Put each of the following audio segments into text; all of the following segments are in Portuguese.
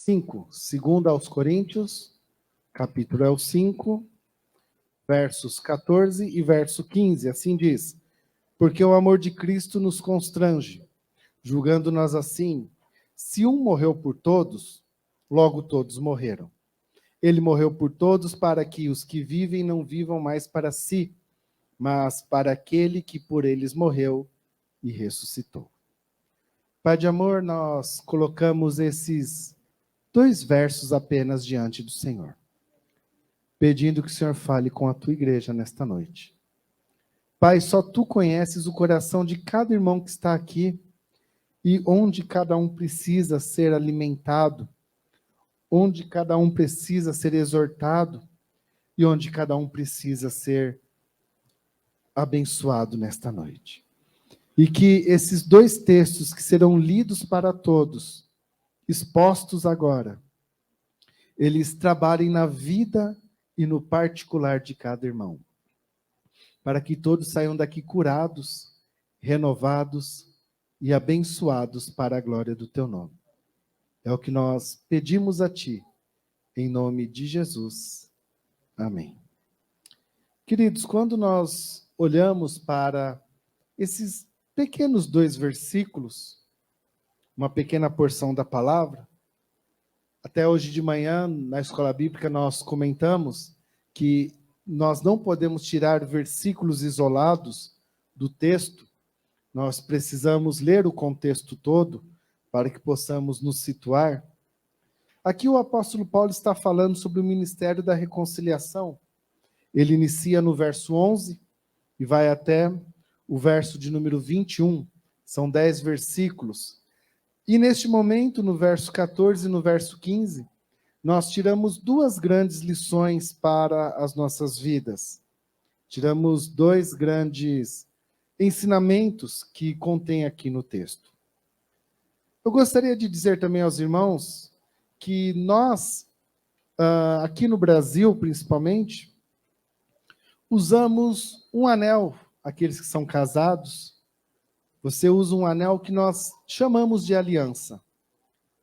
5. Segundo aos Coríntios, capítulo é o 5, versos 14 e verso 15. Assim diz: porque o amor de Cristo nos constrange, julgando nós assim: se um morreu por todos, logo todos morreram. Ele morreu por todos para que os que vivem não vivam mais para si, mas para aquele que por eles morreu e ressuscitou. Pai de amor, nós colocamos esses 2 versos apenas diante do Senhor, pedindo que o Senhor fale com a tua igreja nesta noite. Pai, só tu conheces o coração de cada irmão que está aqui e onde cada um precisa ser alimentado, onde cada um precisa ser exortado e onde cada um precisa ser abençoado nesta noite. E que esses 2 textos que serão lidos para todos, expostos agora, eles trabalhem na vida e no particular de cada irmão, para que todos saiam daqui curados, renovados e abençoados para a glória do teu nome. É o que nós pedimos a ti, em nome de Jesus. Amém. Queridos, quando nós olhamos para esses pequenos 2 versículos, uma pequena porção da palavra, até hoje de manhã, na escola bíblica, nós comentamos que nós não podemos tirar versículos isolados do texto, nós precisamos ler o contexto todo para que possamos nos situar. Aqui o apóstolo Paulo está falando sobre o ministério da reconciliação. Ele inicia no verso 11 e vai até o verso de número 21. São 10 versículos. E neste momento, no verso 14 e no verso 15, nós tiramos 2 grandes lições para as nossas vidas. Tiramos 2 grandes ensinamentos que contém aqui no texto. Eu gostaria de dizer também aos irmãos que nós, aqui no Brasil principalmente, usamos um anel, aqueles que são casados. Você usa um anel que nós chamamos de aliança.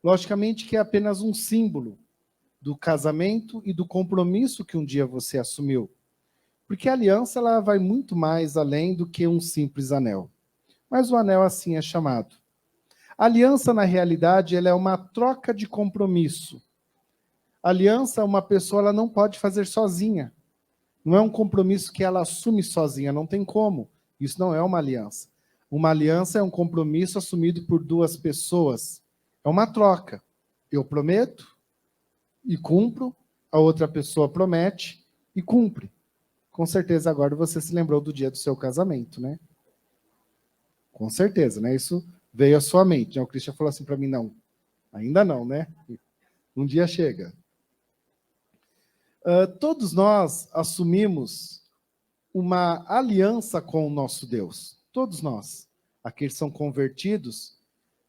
Logicamente que é apenas um símbolo do casamento e do compromisso que um dia você assumiu. Porque a aliança ela vai muito mais além do que um simples anel. Mas o anel assim é chamado. A aliança, na realidade, ela é uma troca de compromisso. A aliança, uma pessoa ela não pode fazer sozinha. Não é um compromisso que ela assume sozinha, não tem como. Isso não é uma aliança. Uma aliança é um compromisso assumido por 2 pessoas. É uma troca. Eu prometo e cumpro, a outra pessoa promete e cumpre. Com certeza agora você se lembrou do dia do seu casamento, né? Com certeza, né? Isso veio à sua mente. O Christian falou assim para mim, não, ainda não, né? Um dia chega. Todos nós assumimos uma aliança com o nosso Deus. Todos nós. Aqueles que são convertidos,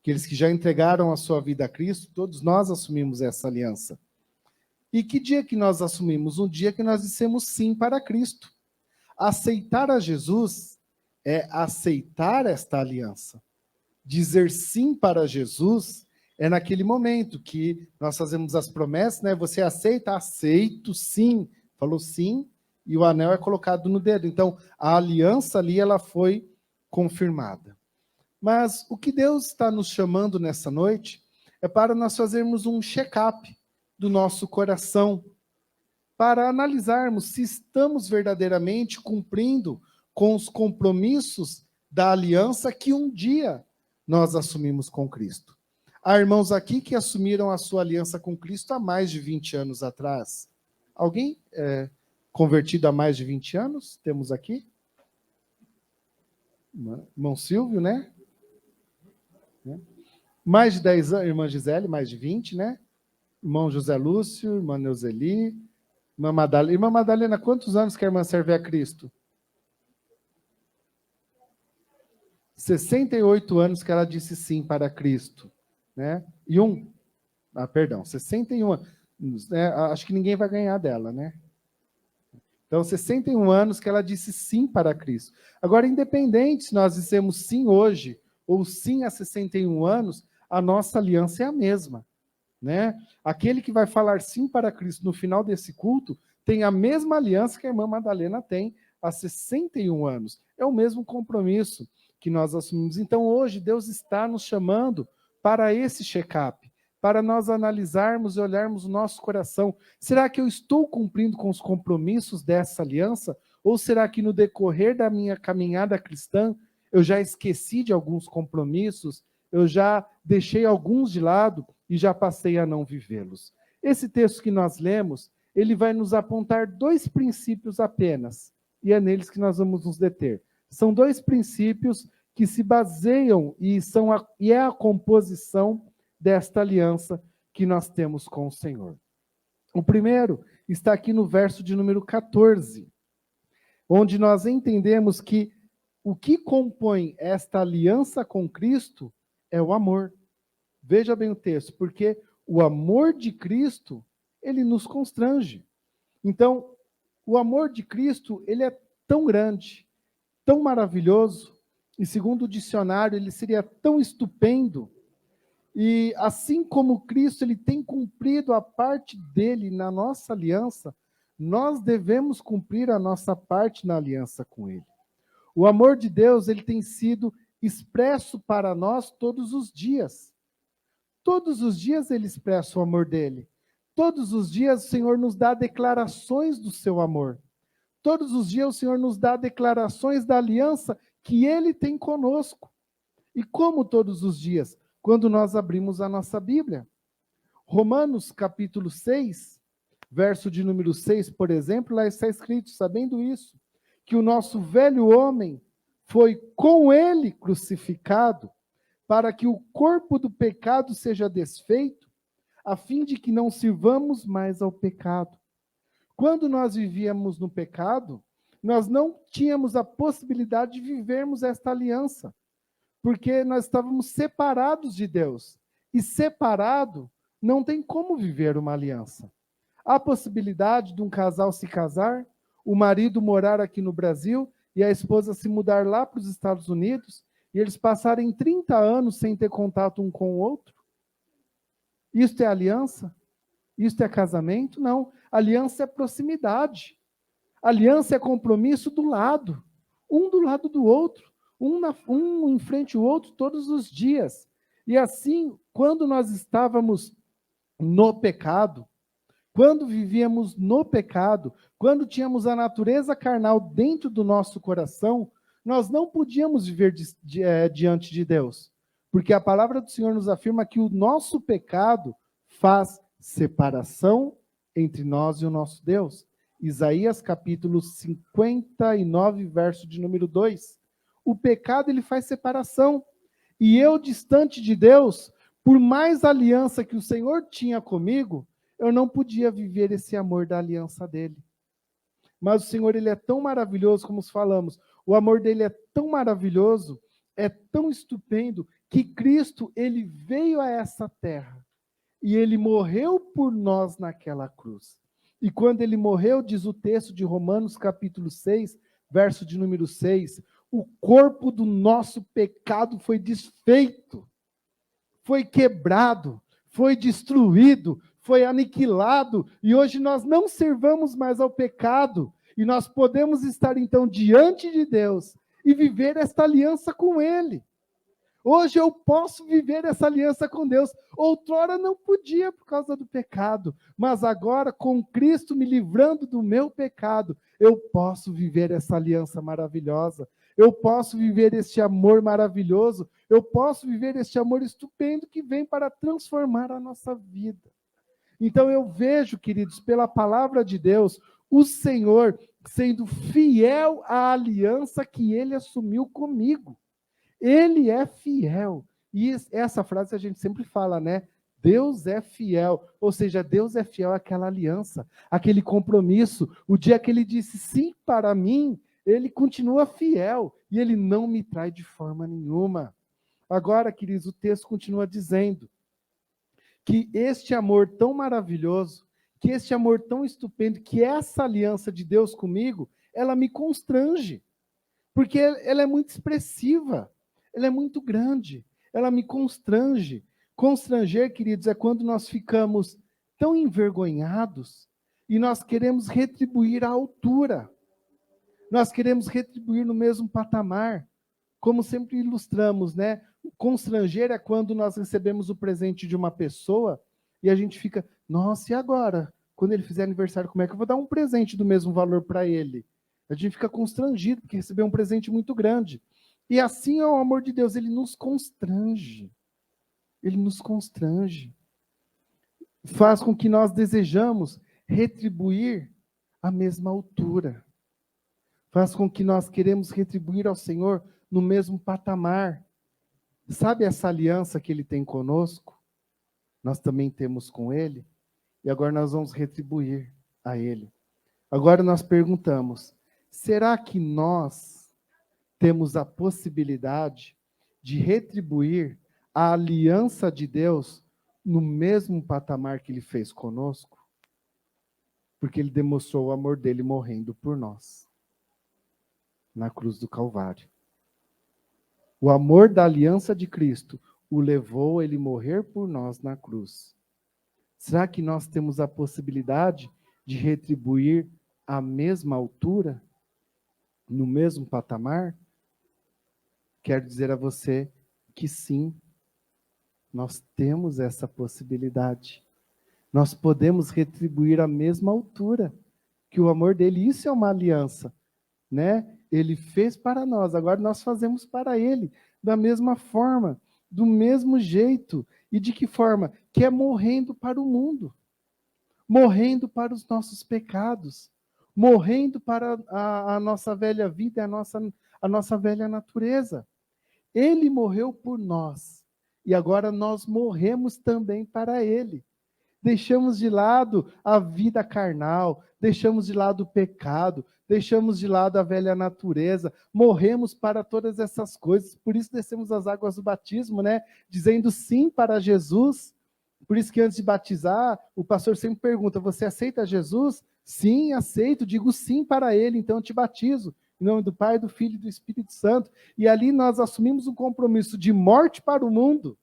aqueles que já entregaram a sua vida a Cristo, todos nós assumimos essa aliança. E que dia que nós assumimos? Um dia que nós dissemos sim para Cristo. Aceitar a Jesus é aceitar esta aliança. Dizer sim para Jesus é naquele momento que nós fazemos as promessas, né? Você aceita? Aceito, sim. Falou sim, e o anel é colocado no dedo. Então, a aliança ali, ela foi confirmada. Mas o que Deus está nos chamando nessa noite é para nós fazermos um check-up do nosso coração, para analisarmos se estamos verdadeiramente cumprindo com os compromissos da aliança que um dia nós assumimos com Cristo. Há irmãos aqui que assumiram a sua aliança com Cristo há mais de 20 anos atrás. Alguém convertido há mais de 20 anos? Temos aqui? Irmão Silvio, né? Mais de 10 anos, irmã Gisele, mais de 20, né? Irmão José Lúcio, irmã Neuzeli, irmã Madalena. Irmã Madalena, quantos anos que a irmã serve a Cristo? 68 anos que ela disse sim para Cristo, né? 61 anos, né? Acho que ninguém vai ganhar dela, né? Então, 61 anos que ela disse sim para Cristo. Agora, independente se nós dissemos sim hoje ou sim há 61 anos, a nossa aliança é a mesma. né? Aquele que vai falar sim para Cristo no final desse culto tem a mesma aliança que a irmã Madalena tem há 61 anos. É o mesmo compromisso que nós assumimos. Então, hoje, Deus está nos chamando para esse check-up, para nós analisarmos e olharmos o nosso coração. Será que eu estou cumprindo com os compromissos dessa aliança? Ou será que no decorrer da minha caminhada cristã, eu já esqueci de alguns compromissos, eu já deixei alguns de lado e já passei a não vivê-los? Esse texto que nós lemos, ele vai nos apontar 2 princípios apenas, e é neles que nós vamos nos deter. São 2 princípios que se baseiam e é a composição desta aliança que nós temos com o Senhor. O primeiro está aqui no verso de número 14, onde nós entendemos que o que compõe esta aliança com Cristo é o amor. Veja bem o texto, porque o amor de Cristo, ele nos constrange. Então, o amor de Cristo, ele é tão grande, tão maravilhoso, e segundo o dicionário, ele seria tão estupendo. E assim como Cristo ele tem cumprido a parte dele na nossa aliança, nós devemos cumprir a nossa parte na aliança com ele. O amor de Deus ele tem sido expresso para nós todos os dias. Todos os dias ele expressa o amor dele. Todos os dias o Senhor nos dá declarações do seu amor. Todos os dias o Senhor nos dá declarações da aliança que ele tem conosco. E como todos os dias? Quando nós abrimos a nossa Bíblia. Romanos capítulo 6, verso de número 6, por exemplo, lá está escrito, sabendo isso, que o nosso velho homem foi com ele crucificado, para que o corpo do pecado seja desfeito, a fim de que não sirvamos mais ao pecado. Quando nós vivíamos no pecado, nós não tínhamos a possibilidade de vivermos esta aliança, porque nós estávamos separados de Deus. E separado, não tem como viver uma aliança. Há possibilidade de um casal se casar, o marido morar aqui no Brasil e a esposa se mudar lá para os Estados Unidos e eles passarem 30 anos sem ter contato um com o outro? Isto é aliança? Isto é casamento? Não. Aliança é proximidade. Aliança é compromisso do lado. Um do lado do outro. Um em frente ao outro todos os dias. E assim, quando nós estávamos no pecado, quando vivíamos no pecado, quando tínhamos a natureza carnal dentro do nosso coração, nós não podíamos viver diante de Deus. Porque a palavra do Senhor nos afirma que o nosso pecado faz separação entre nós e o nosso Deus. Isaías capítulo 59, verso de número 2. O pecado ele faz separação. E eu, distante de Deus, por mais aliança que o Senhor tinha comigo, eu não podia viver esse amor da aliança dele. Mas o Senhor, ele é tão maravilhoso, como falamos, o amor dele é tão maravilhoso, é tão estupendo, que Cristo, ele veio a essa terra, e ele morreu por nós naquela cruz. E quando ele morreu, diz o texto de Romanos capítulo 6, verso de número 6, o corpo do nosso pecado foi desfeito, foi quebrado, foi destruído, foi aniquilado, e hoje nós não servamos mais ao pecado, e nós podemos estar então diante de Deus e viver esta aliança com Ele. Hoje eu posso viver essa aliança com Deus. Outrora não podia por causa do pecado, mas agora com Cristo me livrando do meu pecado, eu posso viver essa aliança maravilhosa. Eu posso viver este amor maravilhoso, eu posso viver este amor estupendo que vem para transformar a nossa vida. Então eu vejo, queridos, pela palavra de Deus, o Senhor sendo fiel à aliança que Ele assumiu comigo. Ele é fiel. E essa frase a gente sempre fala, né? Deus é fiel. Ou seja, Deus é fiel àquela aliança, àquele compromisso. O dia que Ele disse sim para mim, Ele continua fiel. E Ele não me trai de forma nenhuma. Agora, queridos, o texto continua dizendo que este amor tão maravilhoso, que este amor tão estupendo, que essa aliança de Deus comigo, ela me constrange, porque ela é muito expressiva, ela é muito grande, ela me constrange. Constranger, queridos, é quando nós ficamos tão envergonhados e nós queremos retribuir à altura. Nós queremos retribuir no mesmo patamar. Como sempre ilustramos, né? Constranger é quando nós recebemos o presente de uma pessoa e a gente fica, nossa, e agora? Quando ele fizer aniversário, como é que eu vou dar um presente do mesmo valor para ele? A gente fica constrangido, porque recebeu um presente muito grande. E assim é o amor de Deus, ele nos constrange. Ele nos constrange. Faz com que nós desejamos retribuir à mesma altura. Faz com que nós queremos retribuir ao Senhor no mesmo patamar. Sabe essa aliança que Ele tem conosco? Nós também temos com Ele. E agora nós vamos retribuir a Ele. Agora nós perguntamos, será que nós temos a possibilidade de retribuir a aliança de Deus no mesmo patamar que Ele fez conosco? Porque Ele demonstrou o amor dele morrendo por nós, na cruz do Calvário. O amor da aliança de Cristo o levou a Ele morrer por nós na cruz. Será que nós temos a possibilidade de retribuir à mesma altura, no mesmo patamar? Quero dizer a você que sim, nós temos essa possibilidade. Nós podemos retribuir à mesma altura que o amor dele. Isso é uma aliança, né? Ele fez para nós, agora nós fazemos para ele, da mesma forma, do mesmo jeito. E de que forma? Que é morrendo para o mundo, morrendo para os nossos pecados, morrendo para a nossa velha vida, a nossa velha natureza. Ele morreu por nós, e agora nós morremos também para ele. Deixamos de lado a vida carnal, deixamos de lado o pecado, deixamos de lado a velha natureza, morremos para todas essas coisas. Por isso descemos as águas do batismo, né? Dizendo sim para Jesus. Por isso que antes de batizar, o pastor sempre pergunta, você aceita Jesus? Sim, aceito, digo sim para ele, então eu te batizo. Em nome do Pai, do Filho e do Espírito Santo. E ali nós assumimos um compromisso de morte para o mundo.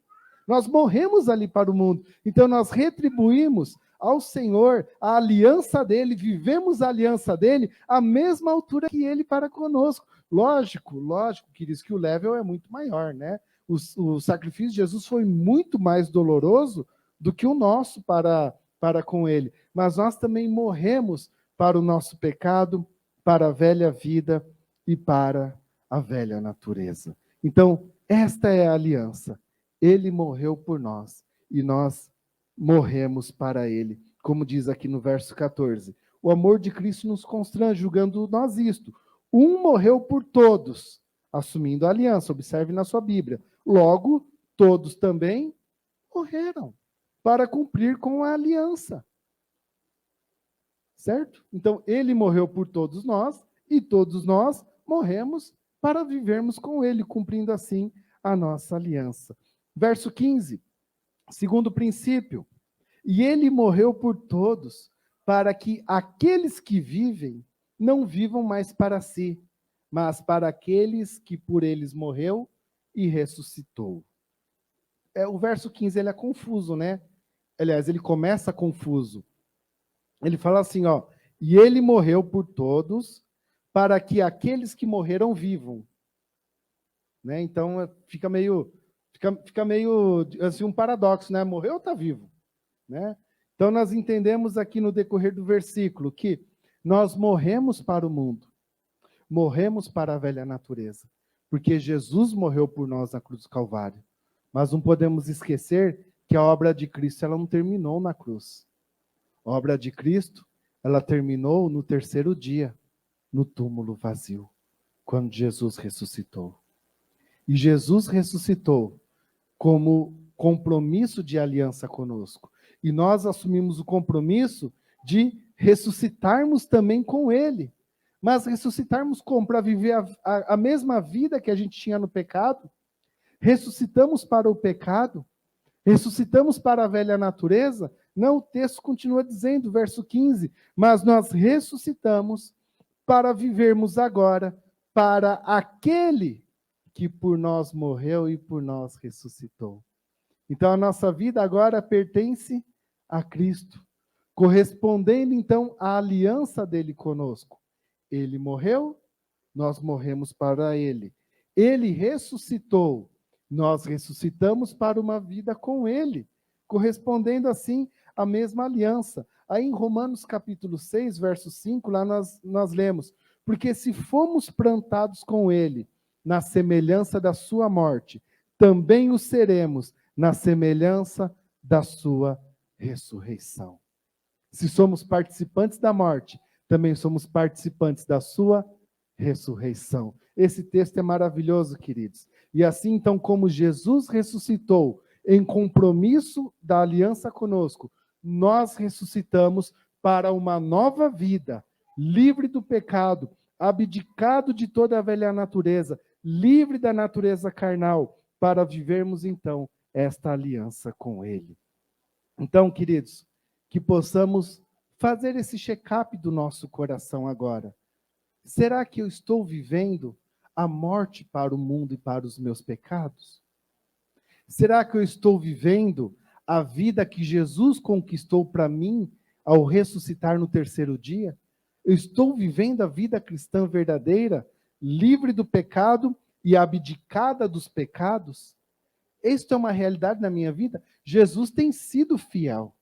Nós morremos ali para o mundo. Então nós retribuímos ao Senhor a aliança dele, vivemos a aliança dele à mesma altura que ele para conosco. Lógico, queridos, que o level é muito maior, né? O sacrifício de Jesus foi muito mais doloroso do que o nosso para com ele. Mas nós também morremos para o nosso pecado, para a velha vida e para a velha natureza. Então, esta é a aliança. Ele morreu por nós e nós morremos para ele. Como diz aqui no verso 14. O amor de Cristo nos constrange, julgando nós isto. Um morreu por todos, assumindo a aliança. Observe na sua Bíblia. Logo, todos também morreram para cumprir com a aliança. Certo? Então, ele morreu por todos nós e todos nós morremos para vivermos com ele, cumprindo assim a nossa aliança. Verso 15, segundo princípio, e ele morreu por todos, para que aqueles que vivem não vivam mais para si, mas para aqueles que por eles morreu e ressuscitou. O verso 15 ele é confuso, né? Aliás, ele começa confuso. Ele fala assim, ó, e ele morreu por todos, para que aqueles que morreram vivam. Né? Então, fica meio assim, um paradoxo, né? Morreu ou está vivo? Né? Então, nós entendemos aqui no decorrer do versículo que nós morremos para o mundo, morremos para a velha natureza, porque Jesus morreu por nós na cruz do Calvário. Mas não podemos esquecer que a obra de Cristo ela não terminou na cruz. A obra de Cristo ela terminou no terceiro dia, no túmulo vazio, quando Jesus ressuscitou. E Jesus ressuscitou como compromisso de aliança conosco. E nós assumimos o compromisso de ressuscitarmos também com ele. Mas ressuscitarmos como? Para viver a mesma vida que a gente tinha no pecado? Ressuscitamos para o pecado? Ressuscitamos para a velha natureza? Não, o texto continua dizendo, verso 15, mas nós ressuscitamos para vivermos agora para aquele que por nós morreu e por nós ressuscitou. Então a nossa vida agora pertence a Cristo, correspondendo então à aliança dele conosco. Ele morreu, nós morremos para ele. Ele ressuscitou, nós ressuscitamos para uma vida com ele, correspondendo assim à mesma aliança. Aí em Romanos capítulo 6, verso 5, lá nós lemos: porque se fomos plantados com ele na semelhança da sua morte, também o seremos na semelhança da sua ressurreição. Se somos participantes da morte, também somos participantes da sua ressurreição. Esse texto é maravilhoso, queridos. E assim, então, como Jesus ressuscitou em compromisso da aliança conosco, nós ressuscitamos para uma nova vida, livre do pecado, abdicado de toda a velha natureza, livre da natureza carnal, para vivermos, então, esta aliança com Ele. Então, queridos, que possamos fazer esse check-up do nosso coração agora. Será que eu estou vivendo a morte para o mundo e para os meus pecados? Será que eu estou vivendo a vida que Jesus conquistou para mim ao ressuscitar no terceiro dia? Eu estou vivendo a vida cristã verdadeira, livre do pecado e abdicada dos pecados? Esta é uma realidade na minha vida? Jesus tem sido fiel.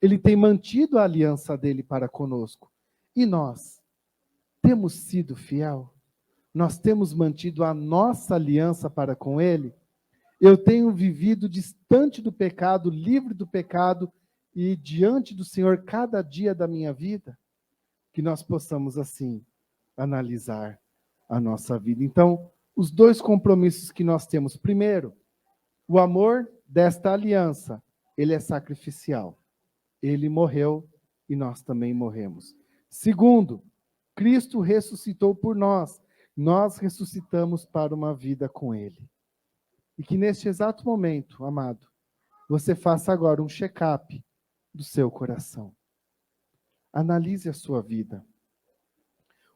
Ele tem mantido a aliança dele para conosco. E nós? Temos sido fiel? Nós temos mantido a nossa aliança para com ele? Eu tenho vivido distante do pecado, livre do pecado e diante do Senhor cada dia da minha vida? Que nós possamos, assim, analisar a nossa vida. Então, os dois compromissos que nós temos. Primeiro, o amor desta aliança, ele é sacrificial. Ele morreu e nós também morremos. Segundo, Cristo ressuscitou por nós. Nós ressuscitamos para uma vida com ele. E que neste exato momento, amado, você faça agora um check-up do seu coração. Analise a sua vida.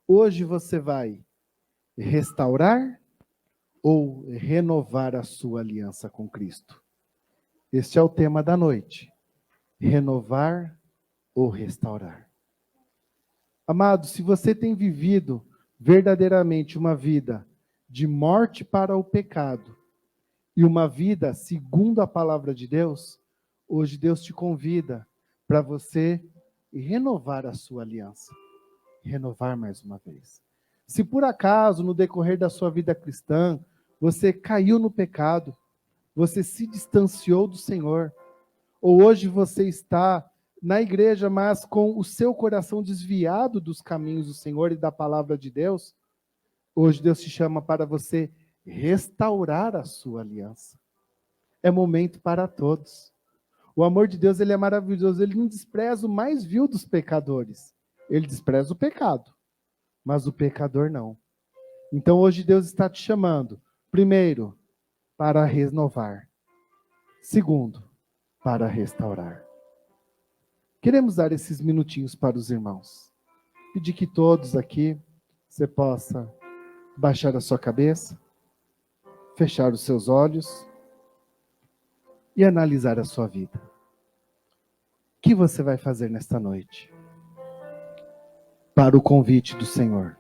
Hoje você vai restaurar ou renovar a sua aliança com Cristo? Este é o tema da noite. Renovar ou restaurar? Amado, se você tem vivido verdadeiramente uma vida de morte para o pecado e uma vida segundo a palavra de Deus, hoje Deus te convida para você renovar a sua aliança. Renovar mais uma vez. Se por acaso, no decorrer da sua vida cristã, você caiu no pecado, você se distanciou do Senhor, ou hoje você está na igreja, mas com o seu coração desviado dos caminhos do Senhor e da palavra de Deus, hoje Deus te chama para você restaurar a sua aliança. É momento para todos. O amor de Deus, ele é maravilhoso, ele não despreza o mais vil dos pecadores. Ele despreza o pecado, mas o pecador não. Então hoje Deus está te chamando, primeiro, para renovar. Segundo, para restaurar. Queremos dar esses minutinhos para os irmãos. Pedir que todos aqui, você possa baixar a sua cabeça, fechar os seus olhos e analisar a sua vida. O que você vai fazer nesta noite? Para o convite do Senhor.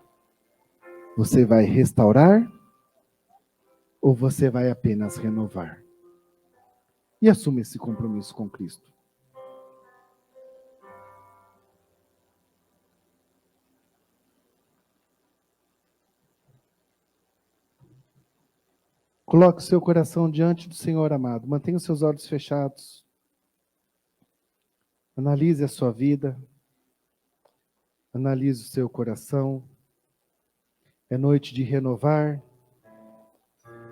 Você vai restaurar ou você vai apenas renovar? E assuma esse compromisso com Cristo. Coloque o seu coração diante do Senhor, amado. Mantenha os seus olhos fechados. Analise a sua vida. Analise o seu coração. É noite de renovar.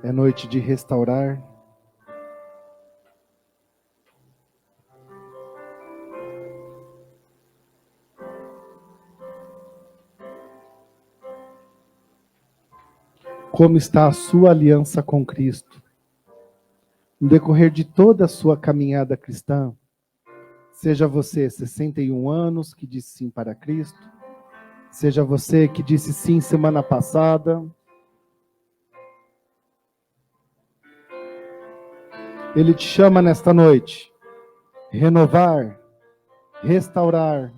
É noite de restaurar. Como está a sua aliança com Cristo? No decorrer de toda a sua caminhada cristã, seja você 61 anos que disse sim para Cristo, seja você que disse sim semana passada, Ele te chama nesta noite. Renovar, restaurar.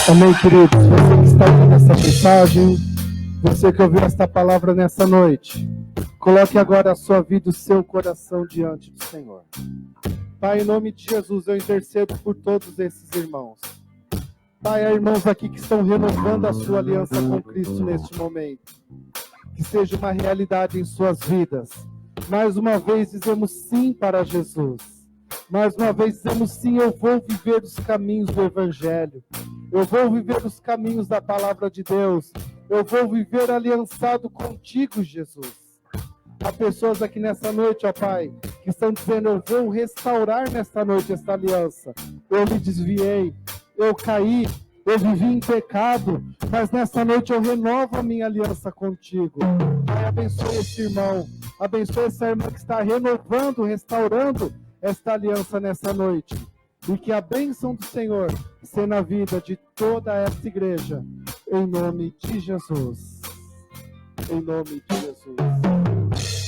Amém, queridos. Você que está ouvindo essa mensagem, você que ouviu esta palavra nessa noite, coloque agora a sua vida e o seu coração diante do Senhor. Pai, em nome de Jesus, eu intercedo por todos esses irmãos. Pai, há irmãos aqui que estão renovando a sua aliança com Cristo neste momento. Que seja uma realidade em suas vidas. Mais uma vez dizemos sim para Jesus. Mais uma vez dizemos sim, eu vou viver os caminhos do Evangelho. Eu vou viver os caminhos da palavra de Deus. Eu vou viver aliançado contigo, Jesus. Há pessoas aqui nessa noite, ó Pai, que estão dizendo, eu vou restaurar nesta noite esta aliança. Eu me desviei, eu caí, eu vivi em pecado, mas nessa noite eu renovo a minha aliança contigo. Pai, abençoe esse irmão, abençoe essa irmã que está renovando, restaurando esta aliança nessa noite. E que a bênção do Senhor seja na vida de toda esta igreja, em nome de Jesus. Em nome de Jesus.